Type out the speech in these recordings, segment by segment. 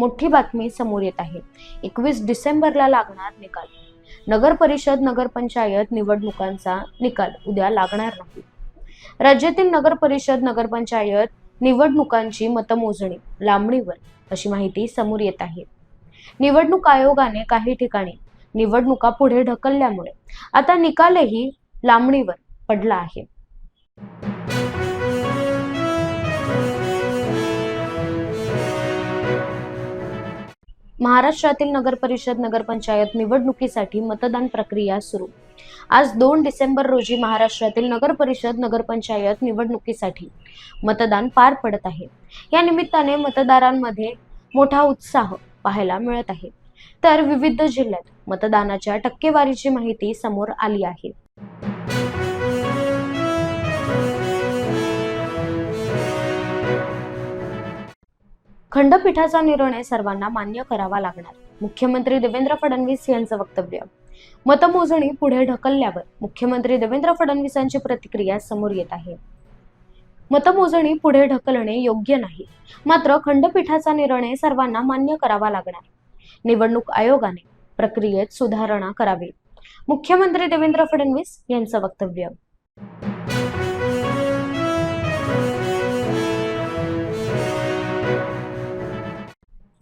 मोठी बातमी समोर येत आहे। 21 डिसेंबरला लागणार निकाल। नगर परिषद नगरपंचायत निवडणुकांचा निकाल उद्या लागणार नाही। राज्यातील नगर परिषद नगरपंचायत निवडणुकांची मतमोजणी लांबणीवर अशी माहिती समोर येत आहे। निवडणूक आयोगाने काही ठिकाणी निवडणुका पुढे ढकलल्यामुळे आता निकालही लांबणीवर पडला आहे। महाराष्ट्रातील नगर परिषद नगरपंचायत निवडणुकीसाठी मतदान प्रक्रिया सुरू। आज 2 डिसेंबर रोजी महाराष्ट्रातील नगर परिषद नगरपंचायत निवडणुकीसाठी मतदान पार पडत आहे। या निमित्ताने मतदारांमध्ये मोठा उत्साह पाहायला मिळत आहे। तर विविध जिल्ह्यात मतदानाच्या टक्केवारीची माहिती समोर आली आहे। खंडपीठाचा निर्णय सर्वांना मान्य करावा लागणार। मुख्यमंत्री देवेंद्र फडणवीस यांचं वक्तव्य। मतमोजणी पुढे ढकलल्यावर मुख्यमंत्री देवेंद्र फडणवीसांची प्रतिक्रिया समोर येत आहे। मतमोजणी पुढे ढकलणे योग्य नाही, मात्र खंडपीठाचा निर्णय सर्वांना मान्य करावा लागणार। निवडणूक आयोगाने प्रक्रियेत सुधारणा करावी। मुख्यमंत्री देवेंद्र फडणवीस यांचं वक्तव्य।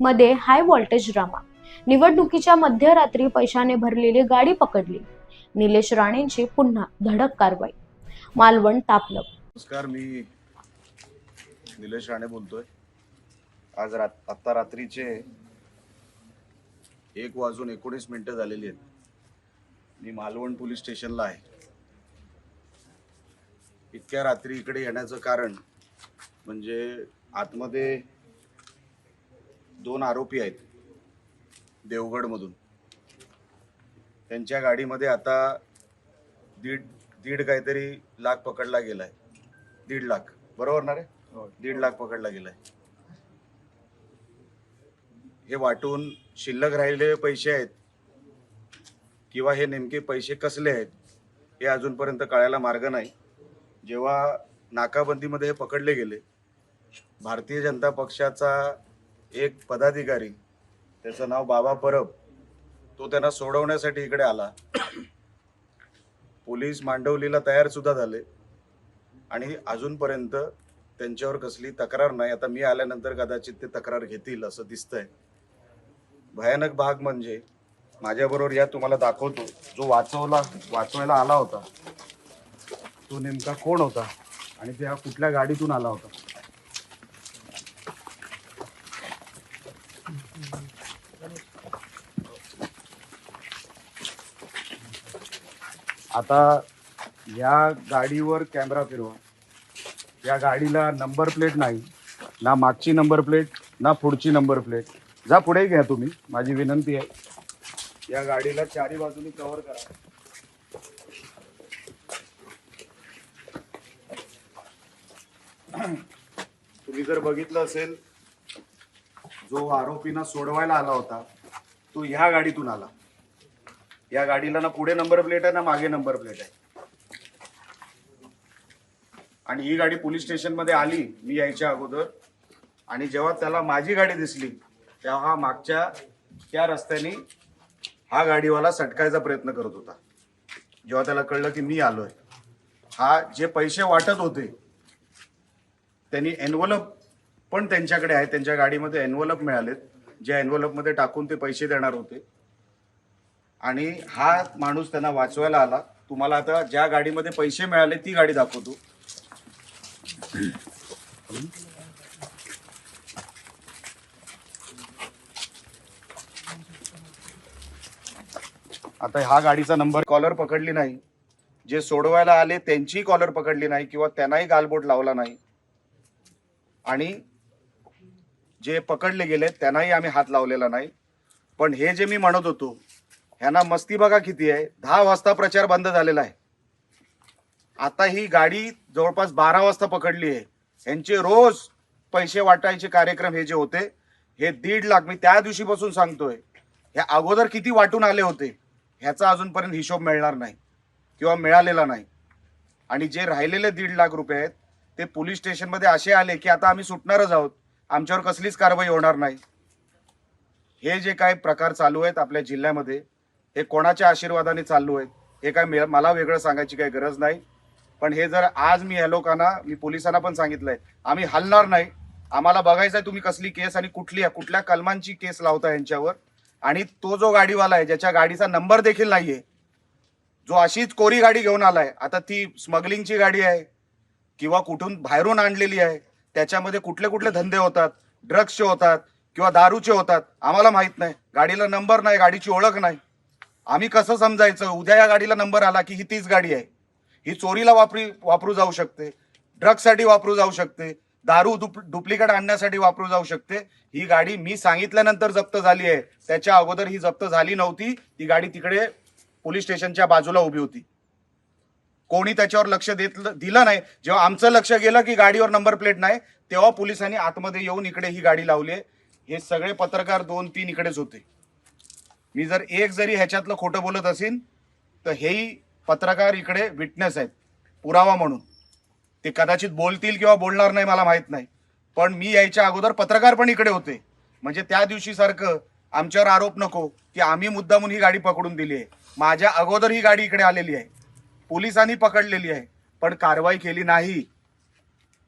मध्ये हाय व्होल्टेज ड्रामा। निवडणुकीच्या मध्यरात्री पैशाने भरलेली गाडी पकडली। निलेश राणेंची पुन्हा धडक कारवाई। मालवण तापलं। नमस्कार, मी निलेश राणे बोलतोय। आज आता रात्रीचे 1:19 झालेली आहेत। मी मालवण पोलीस स्टेशनला आहे। इतक्या रात्री इकडे येण्याचं कारण म्हणजे आतमध्ये 2 आरोपी आहेत देवगडमधून। त्यांच्या गाडीमध्ये आता दीड काहीतरी लाख पकडला गेलाय। 1.5 लाख बरोबर ना रे? 1.5 लाख पकडला गेलाय। हे वाटून शिल्लक राहिलेले पैसे आहेत किंवा हे नेमके पैसे कसले आहेत हे अजूनपर्यंत कळायला मार्ग नाही। जेव्हा नाकाबंदीमध्ये हे पकडले गेले, भारतीय जनता पक्षाचा एक पदाधिकारी, त्याचं नाव बाबा परब, तो त्यांना सोडवण्यासाठी इकडे आला। पोलीस मांडवलीला तयार सुद्धा झाले आणि अजूनपर्यंत त्यांच्यावर कसली तक्रार नाही। आता मी आल्यानंतर कदाचित ते तक्रार घेतील असं दिसतंय। भयानक भाग म्हणजे माझ्याबरोबर या तुम्हाला दाखवतो, जो वाचवायला आला होता तो नेमका कोण होता आणि त्या कुठल्या गाडीतून आला होता। आता या गाडीवर कॅमेरा फिरवा। या गाडीला नंबर प्लेट नाही, ना मागची नंबर प्लेट ना पुढची नंबर प्लेट। जा पुढे घ्या तुम्ही, माझी विनंती आहे। या गाडीला चारी बाजूनी कव्हर करा। तुम्ही जर बघितलं असेल, जो आरोपींना सोडवायला आला होता तो ह्या गाडीतून आला। या गाडीला ना पुढे नंबर प्लेट आहे ना मागे नंबर प्लेट आहे। आणि ही गाडी पोलीस स्टेशन मध्ये आली मी यायच्या अगोदर, आणि जेव्हा त्याला माझी गाडी दिसली तेव्हा हा मागच्या त्या रस्त्याने हा गाडीवाला सटकायचा प्रयत्न करत होता। जेव्हा त्याला कळलं की मी आलोय, हा जे पैसे वाटत होते त्यांनी एनव्हलप पण त्यांच्याकडे आहे, त्यांच्या गाडीमध्ये एनव्हलप मिळालेत, ज्या एनव्हलप मध्ये टाकून ते पैसे देणार होते। आणि हा माणूस त्यांना वाचवायला आला। तुम्हाला आता ज्या गाडीमध्ये पैसे मिळाले ती गाडी दाखवतो। आता हा गाडीचा नंबर, कॉलर पकडली नाही, जे सोडवायला आले त्यांची कॉलर पकडली नाही किंवा त्यांनाही गालबोट लावला नाही, आणि जे पकडले गेले त्यांनाही आम्ही हात लावलेला नाही। पण हे जे मी म्हणत होतो, ह्यांना मस्ती बघा किती आहे। 10 वाजता प्रचार बंद झालेला आहे। आता ही गाडी जवळपास 12 वाजता पकडली आहे। यांचे रोज पैसे वाटायचे कार्यक्रम हे जे होते, हे 1.5 लाख, मी त्या दिवशीपासून सांगतोय, हे अगोदर किती वाटून आले होते ह्याचा अजूनपर्यंत हिशोब मिळणार नाही किंवा मिळालेला नाही। आणि जे राहिलेले 1.5 लाख रुपये आहेत ते पोलीस स्टेशनमध्ये असे आले की आता आम्ही सुटणारच आहोत, आमच्यावर कसलीच कारवाई होणार नाही। हे जे काही प्रकार चालू आहेत आपल्या जिल्ह्यामध्ये हे कोणाच्या आशीर्वादाने चालू आहेत हे काय मला वेगळं सांगायची काही गरज नाही. पण हे जर आज मी या लोकांना मी पोलिसांना पण सांगितलंय आम्ही हलणार नाही. आम्हाला बघायचंय तुम्ही कसली केस आणि कुठल्या कलमांची केस लावता यांच्यावर. आणि तो जो गाडीवाला आहे ज्याच्या गाडीचा नंबर देखील नाहीये, जो अशीच कोरी गाडी घेऊन आलाय, आता ती स्मगलिंगची गाडी आहे किंवा कुठून बाहेरून आणलेली आहे, त्याच्यामध्ये कुठले कुठले धंदे होतात, ड्रग्सचे होतात किंवा दारूचे होतात आम्हाला माहित नाही. गाडीला नंबर नाही, गाडीची ओळख नाही. आम्ही कसं समजायचं उद्या या गाडीला नंबर आला की ही तीच गाडी आहे. ही चोरीला वापरू जाऊ शकते, ड्रग्ससाठी वापरू जाऊ शकते, दारू डुप्लिकेट आणण्यासाठी वापरू जाऊ शकते. ही गाडी मी सांगितल्यानंतर जप्त झाली आहे, त्याच्या अगोदर ही जप्त झाली नव्हती. ती गाडी तिकडे पोलीस स्टेशनच्या बाजूला उभी होती. कोणी त्याच्यावर लक्ष दिलं नाही. जेव्हा आमचं लक्ष गेलं की गाडीवर नंबर प्लेट नाही, तेव्हा पोलिसांनी आतमध्ये येऊन इकडे ही गाडी लावली आहे. हे सगळे पत्रकार 2-3 इकडेच होते. मी जर एक जरी ह्याच्यातलं खोटं बोलत असेल तर हेही पत्रकार इकडे विटनेस आहेत, पुरावा म्हणून. ते कदाचित बोलतील किंवा बोलणार नाही मला माहित नाही, पण मी यायच्या अगोदर पत्रकार पण इकडे होते. म्हणजे त्या दिवशी सारखं आमच्यावर आरोप नको की आम्ही मुद्दामून ही गाडी पकडून दिली आहे. माझ्या अगोदर ही गाडी इकडे आलेली आहे, पोलिसांनी पकडलेली आहे, पण कारवाई केली नाही.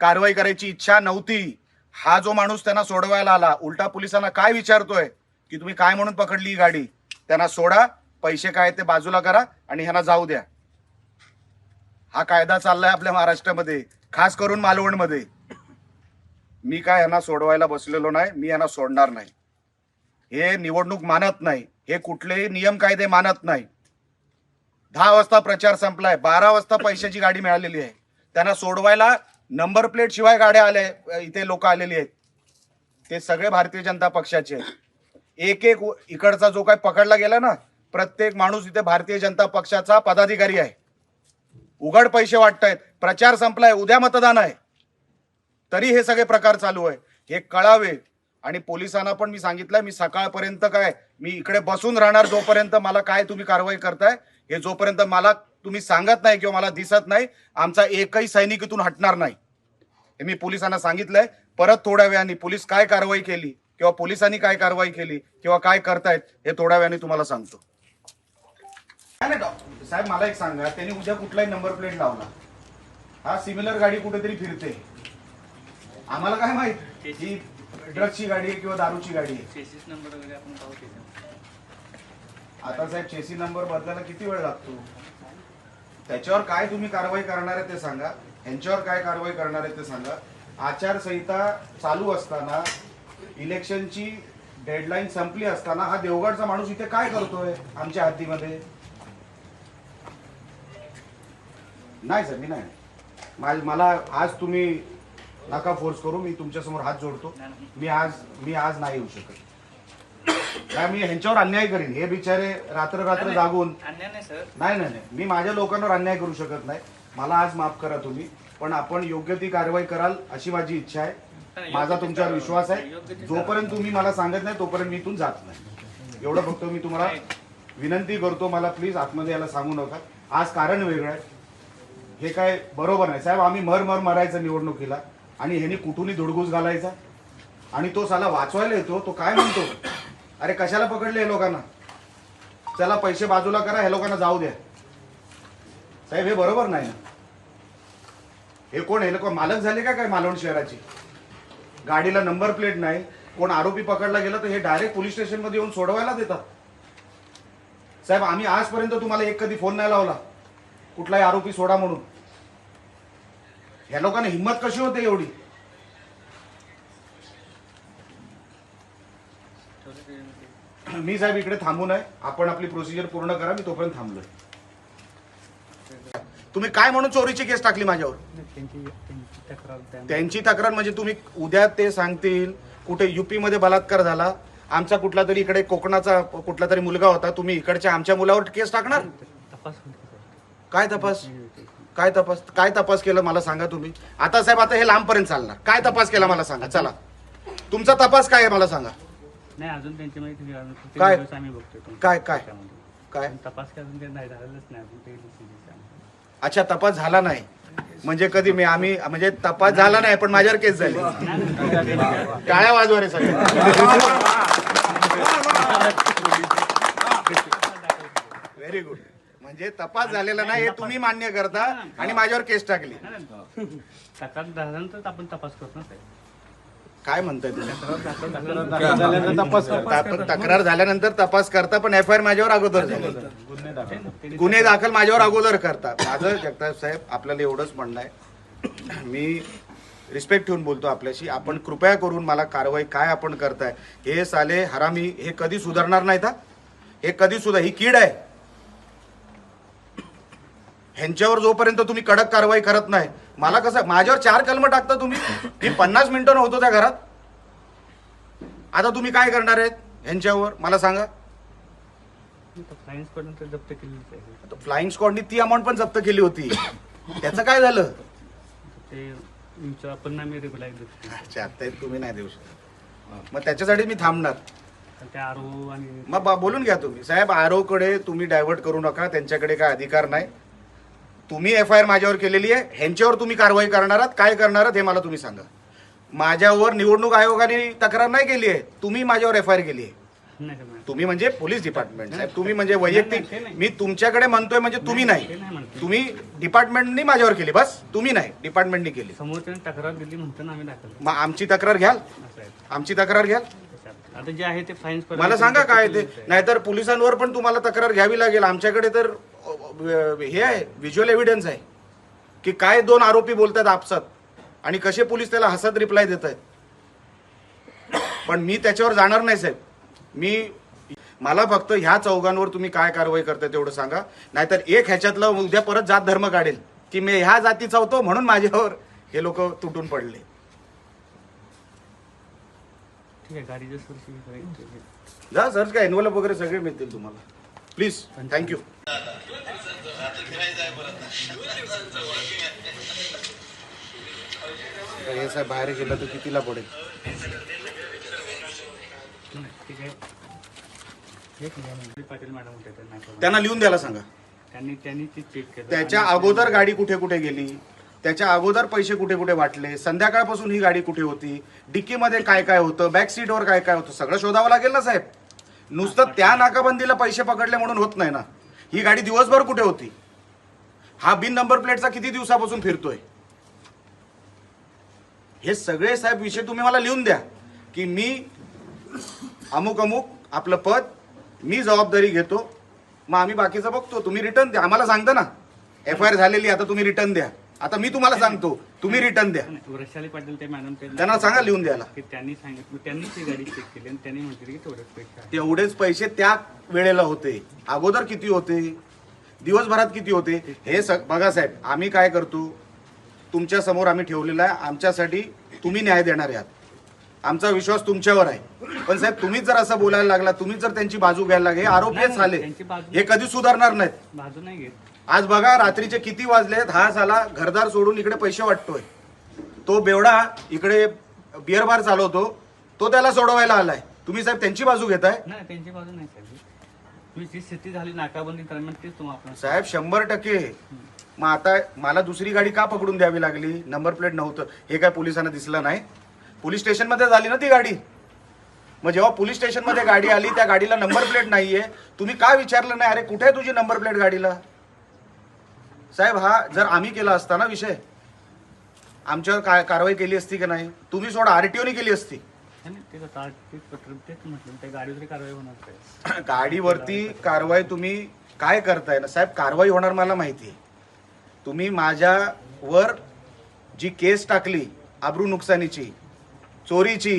कारवाई करायची इच्छा नव्हती. हा जो माणूस त्यांना सोडवायला आला उलटा पोलिसांना काय विचारतोय की तुम्ही काय म्हणून पकडली ही गाडी, त्यांना सोडा, पैसे काय ते बाजूला करा आणि ह्यांना जाऊ द्या. हा कायदा चाललाय आपल्या महाराष्ट्रामध्ये, खास करून मालवणमध्ये. मी काय यांना सोडवायला बसलेलो नाही, मी यांना सोडणार नाही. हे निवडणूक मानत नाही, हे कुठलेही नियम कायदे मानत नाही. 10 वाजता प्रचार संपलाय, 12 वाजता पैशाची गाडी मिळालेली आहे. त्यांना सोडवायला नंबर प्लेट शिवाय गाड्या आल्या, इथे लोक आलेली आहेत. ते सगळे भारतीय जनता पक्षाचे आहेत. एक इकडचा जो काय पकडला गेला ना, प्रत्येक माणूस इथे भारतीय जनता पक्षाचा पदाधिकारी आहे. उघड पैसे वाटतायत. प्रचार संपलाय, उद्या मतदान आहे, तरी हे सगळे प्रकार चालू आहे. हे कळावे. आणि पोलिसांना पण मी सांगितलंय, मी सकाळपर्यंत काय मी इकडे बसून राहणार जोपर्यंत मला काय तुम्ही कारवाई करताय हे जोपर्यंत मला तुम्ही सांगत नाही किंवा मला दिसत नाही, आमचा एकही सैनिक इथून हटणार नाही. हे मी पोलिसांना सांगितलंय. परत थोड्या वेळाने पोलीस काय कारवाई केली किंवा पोलिसांनी काय कारवाई केली किंवा काय करतायत हे थोड्या वेळाने तुम्हाला सांगतो. साहेब मला एक सांगा, त्यांनी उद्या कुठलाही नंबर प्लेट लावला, हा सिमिलर गाडी कुठेतरी फिरते, आम्हाला काय माहित ही ड्रग्सची गाडी आहे किंवा दारूची गाडी आहे. चेसिस नंबर वगैरे आपण पाहू शकतो. आता साहेब चेसी नंबर बदलायला किती वेळ लागतो? त्याच्यावर काय तुम्ही कारवाई करणार आहे ते सांगा, यांच्यावर काय कारवाई करणार आहे ते सांगा. आचारसंहिता चालू असताना, इलेक्शनची डेडलाईन संपली असताना हा देवगडचा माणूस इथे काय करतोय आमच्या हद्दीमध्ये? नाही सर, मी नाही. मला आज तुम्ही नका फोर्स करू, मी तुमच्या समोर हात जोडतो. मी आज नाही येऊ शकत. काय मी ह्यांच्यावर अन्याय करीन? हे बिचारे रात्र जागून. अन्याय नाही सर. नाही, मी माझ्या लोकांवर अन्याय करू शकत नाही. मला आज माफ करा तुम्ही, पण आपण योग्य ती कारवाई कराल अशी माझी इच्छा आहे. माझा तुमच्यावर विश्वास आहे. जोपर्यंत तुम्ही मला सांगत नाही तोपर्यंत मी इथून जात नाही. एवढं फक्त मी तुम्हाला विनंती करतो. मला प्लीज आतमध्ये याला सांगू नका. आज कारण वेगळं आहे, हे काय बरोबर नाही साहेब. आम्ही मरायचं निवडणुकीला आणि ह्यानी कुठूनही धुडगूस घालायचा. आणि तो साला वाचवायला येतो, तो काय म्हणतो, अरे कशाला पकडले हे लोकांना, चला पैसे बाजूला करा, हे लोकांना जाऊ द्या. साहेब हे बरोबर नाही ना. हे कोण, हे लोक मालक झाले का काय मालवण शहराची? गाडीला नंबर प्लेट नाही, कोण आरोपी पकडला गेला तर हे डायरेक्ट पोलीस स्टेशन मध्ये येऊन सोडवायला देतात. साहेब आम्ही आजपर्यंत तुम्हाला एक कधी फोन नाही लावला कुठलाही आरोपी सोडा म्हणून. ह्या लोकांना हिंमत कशी होते एवढी? मी साहेब इकडे थांबू नये, आपण आपली प्रोसिजर पूर्ण करा. मी तोपर्यंत थांबलोय. तुम्ही काय म्हणून चोरीची केस टाकली माझ्यावर? त्यांची तक्रार म्हणजे तुम्ही उद्या ते सांगतील कुठे युपी मध्ये बलात्कार झाला, आमचा कुठला तरी इकडे कोकणाचा कुठला तरी मुलगा होता, तुम्ही इकडच्या आमच्या मुलावर केस टाकणार? काय तपास केलं मला सांगा तुम्ही. आता साहेब आता हे लांबपर्यंत चालणार. काय तपास केला मला सांगा. चला तुमचा तपास काय आहे मला सांगा. नाही अजून त्यांची माहिती काय? आम्ही बघतोय. काय तपास नाही झालेलंच नाही अजून. अच्छा, तपास झाला नाही म्हणजे कधी आम्ही म्हणजे तपास झाला नाही पण माझ्यावर केस झाली. टाळ्या वाजवा रे सगळे. Very good. म्हणजे तपास झालेला नाही हे तुम्ही मान्य करता आणि माझ्यावर केस टाकली. तक्रार झाल्यानंतर आपण तपास करतो ना साहेब. काय म्हणताय तुम्ही? तक्रार झाल्यानंतर तपास करता पण FIR माझ्यावर अगोदर झाले. गुन्हे दाखल माझ्यावर अगोदर करता. माझं जगताप साहेब आपल्याला एवढंच म्हणणं आहे, मी रिस्पेक्ट ठेवून बोलतो आपल्याशी. आपण कृपया करून मला कारवाई काय आपण करताय, हे साले हरामी हे कधी सुधारणार नाहीत हा. हे कधी सुद्धा ही कीड आहे. ह्यांच्यावर जोपर्यंत तुम्ही कडक कारवाई करत नाही, मला कसं माझ्यावर 4 कलम टाकता तुम्ही. मी 50 मिनिटं नव्हतो त्या घरात. आता तुम्ही काय करणार आहेत ह्यांच्यावर मला सांगा. फ्लाइंग स्क्वॉडनं तर जप्त केलेलीच आहे. फ्लाइंग स्क्वॉडनी ती अमाऊंट पण जप्त केली होती. त्याचं काय झालं? ते तुमच्या परिणामी रिप्लाय देतो. अच्छा, ते तुम्ही नाही देऊ शकत. मग त्याच्यासाठी मी थांबणार. ते आरो आणि मग बोलून घ्या तुम्ही साहेब. आरोकडे तुम्ही डायव्हर्ट करू नका. त्यांच्याकडे काय अधिकार नाही. तुम्ही FIR माझ्यावर केलेली आहे. ह्यांच्यावर तुम्ही कारवाई करणार आहात. काय करणार आहात हे मला तुम्ही सांगा. माझ्यावर निवडणूक आयोगाने तक्रार नाही केली आहे. तुम्ही माझ्यावर FIR केली आहे. नाही करणार. तुम्ही म्हणजे पोलीस डिपार्टमेंट साहेब. तुम्ही म्हणजे वैयक्तिक. मी तुमच्याकडे म्हणतोय म्हणजे तुम्ही नाही. ते नाही म्हणतो. तुम्ही डिपार्टमेंटनी माझ्यावर केली. बस तुम्ही नाही, डिपार्टमेंटनी केली. समोरच्याने तक्रार दिली म्हणतो ना आम्ही दाखल. मग आमची तक्रार घ्याल. असं आहे. आमची तक्रार घ्याल. आता जे आहे ते फाईन मला सांगा काय ते. नाहीतर पोलिसांवर पण तुम्हाला तक्रार घ्यावी लागेल. आमच्याकडे तर हे आहे, व्हिज्युअल एव्हिडन्स आहे की काय 2 आरोपी बोलतात आपसात आणि कसे पोलीस त्याला हसत रिप्लाय देत आहेत. पण मी त्याच्यावर जाणार नाही साहेब. मला फक्त ह्या चौघांवर तुम्ही काय कारवाई करताय तेवढं सांगा. नाहीतर एक ह्याच्यातलं उद्या परत जात धर्म काढेल की मी ह्या जातीचा होतो म्हणून माझ्यावर हे लोक तुटून पडले. ठीक आहे. गाडीचं सुरक्षित जा सर्च काय एनवलप वगैरे सगळे मिळतील तुम्हाला. Please thank you. हे साहेब बाहेर गेलं तर कितीला पडेल? ठीक आहे. पाटील मॅडम होते त्यांना लिहून द्यायला सांगा. त्यांनी ती चेक केलं. त्याच्या अगोदर गाडी कुठे कुठे गेली, त्याच्या अगोदर पैसे कुठे कुठे वाटले, संध्याकाळपासून ही गाडी कुठे होती, डिक्कीमध्ये काय काय होतं, बॅक सीटवर काय काय होतं, सगळं शोधावं लागेल ना साहेब. नुसतं त्या नाकाबंदीला पैसे पकडले म्हणून होत नाही ना. ही गाडी दिवसभर कुठे होती, हा बिन नंबर प्लेटचा किती दिवसापासून फिरतोय, हे सगळे साहेब विषय तुम्ही मला लिहून द्या की मी अमुक अमुक आपलं पद मी जबाबदारी घेतो. मग आम्ही बाकीचं बघतो. तुम्ही रिटर्न द्या. आम्हाला सांगता ना FIR झालेली, आता तुम्ही रिटर्न द्या. आता मी तुम्हाला सांगतो तुम्ही रिटर्न द्या. वृषाली पाटील ते मॅडम त्यांना सांगा लिहून द्यायला. की त्यांनी सांगितलं, त्यांनी ती गाडी चेक केली आणि त्यांनी म्हटलं की तेवढेच पैसे आहे. तेवढेच पैसे त्या वेळेला होते. अगोदर किती होते, दिवसभरात किती होते, हे बघा साहेब. आम्ही काय करतो, तुमच्या समोर आम्ही ठेवलेला आहे. आमच्यासाठी तुम्ही न्याय देणार आहात. आमचा विश्वास तुमच्यावर आहे. पण साहेब तुम्हीच जर असं बोलायला लागला, तुम्हीच जर त्यांची बाजू घ्यायला लागले, हे आरोपीच झाले, हे कधी सुधारणार नाहीत. बाजू नाही घेत. आज बघा रात्रीचे किती वाजलेत. हा साला घरदार सोडून इकडे पैसे वाटतोय. तो बेवडा इकडे बिअर बार चालवतो, तो त्याला सोडवायला आलाय. तुम्ही साहेब त्यांची बाजू घेताय. नाही, त्यांची बाजू नाही साहेब. तुम्ही जी स्थिती झाली नाकाबंदी दरम्यान तेच तुम्हाला साहेब 100%. मग आता मला दुसरी गाडी का पकडून द्यावी लागली, नंबर प्लेट नव्हतं हे काय पोलिसांना दिसलं नाही. पोलीस स्टेशनमध्ये झाली ना ती गाडी. मग जेव्हा पोलीस स्टेशनमध्ये गाडी आली, त्या गाडीला नंबर प्लेट नाहीये, तुम्ही का विचारलं नाही अरे कुठे आहे तुझी नंबर प्लेट गाडीला. साहेब हा जर आम्ही केला असता ना विषय, आमच्यावर कारवाई केली असती की नाही. तुम्ही सोडा, RTOने केली असती. तेच म्हटलं त्या गाडीवरती कारवाई होणार. गाडीवरती कारवाई तुम्ही काय करताय ना साहेब. कारवाई होणार मला माहिती आहे. तुम्ही माझ्यावर जी केस टाकली आबरू नुकसानीची, चोरीची,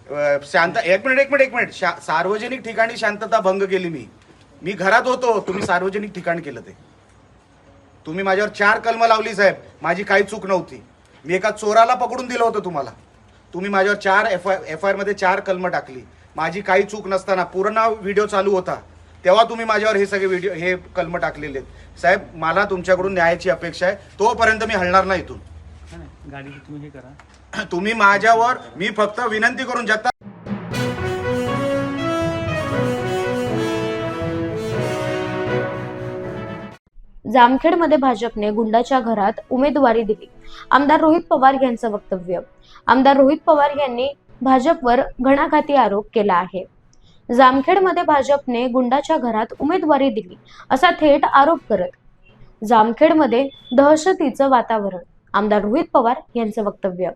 एक मिनिट सार्वजनिक ठिकाणी शांतता भंग केली. मी घरात होतो, तुम्ही सार्वजनिक ठिकाण केलं. ते तुम्ही माझ्यावर 4 कलम लावली साहेब. माझी काही चूक नव्हती. मी एका चोराला पकडून दिलं होतं तुम्हाला. तुम्ही माझ्यावर 4 FIR मध्ये 4 कलम टाकली. माझी काही चूक नसताना पूर्ण व्हिडिओ चालू होता तेव्हा तुम्ही माझ्यावर हे सगळे हे कलम टाकलेले आहेत. साहेब मला तुमच्याकडून न्यायाची अपेक्षा आहे. तोपर्यंत मी हलणार नाही इथून. गाडीची तुम्ही हे करा. तुम्ही माझ्यावर, मी फक्त विनंती करून जगता जामखेडमध्ये भाजपने गुंडाच्या घरात उमेदवारी दिली. आमदार रोहित पवार यांचं वक्तव्य. आमदार रोहित पवार यांनी भाजपवर घणाघाती आरोप केला आहे. जामखेडमध्ये भाजपने गुंडाच्या घरात उमेदवारी दिली असा थेट आरोप करत जामखेडमध्ये दहशतीचं वातावरण, आमदार रोहित पवार यांचं वक्तव्य.